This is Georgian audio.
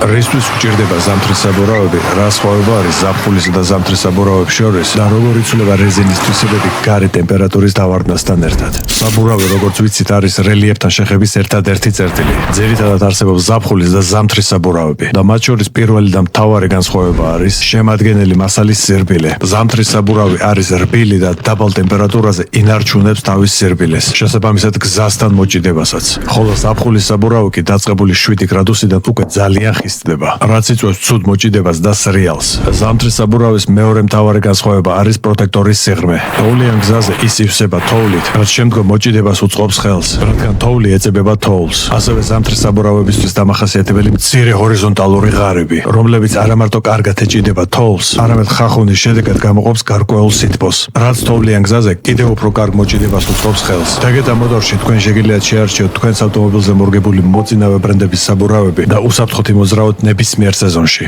რისთვის გვჭირდება ზამთრის საბურავები, რა სხვაობა არის ზაფხულისა და ზამთრის საბურავებს შორის და როგორ იცვლება რეზინის თვისებები გარე ტემპერატურის დავარდნასთან ერთად. საბურავი, როგორც ვიცით, არის რელიეფთან შეხების ერთადერთი წერტილი. ძირითადად არსებობს ზაფხულის და ზამთრის საბურავები და მათ შორის პირველი და მთავარი განსხვავება არის შემადგენელი მასალის სირბილე. ზამთრის საბურავი არის რბილი და დაბალ ტემპერატურაზე ინარჩუნებს თავის სირბილეს, შესაბამისად გზასთან მოჭიდებასაც. ხოლო ზაფხულის საბურავი კი დაწყებული 7 გრადუსიდან უკვე ძალიან ხისტდება, რაც იწვევს ცუდ მოჭიდებას და სრიალს. ზამთრის საბურავის მეორე მთავარი განსხვავება არის პროტექტორის სიღრმე. თოვლიან გზაზე ის ივსება თოვლით, რაც შემდგომ მოჭიდებას უწყობს ხელს, რადგან თოვლი ეწებება თოვლს. ასევე ზამთრის საბურავებისთვის დამახასიათებელი მცირე ჰორიზონტალური ღარები, რომლებიც არა მარტო კარგად ეჭიდება თოვლს, არამედ ხახუნის შედეგად გამოყოფს გარკვეულ სითბოს, რაც თოვლიან გზაზე კიდევ უფრო კარგ მოჭიდებას უწყობს ხელს. დაგეტა მოდორში თქვენ შეგიძლიათ შეარჩიოთ თქვენს ავტომობილზე მორგებული მოწინავე ბრენდების საბურავები და უსაფრთხოდ იმოძრავოთ ნებისმიერ სეზონში.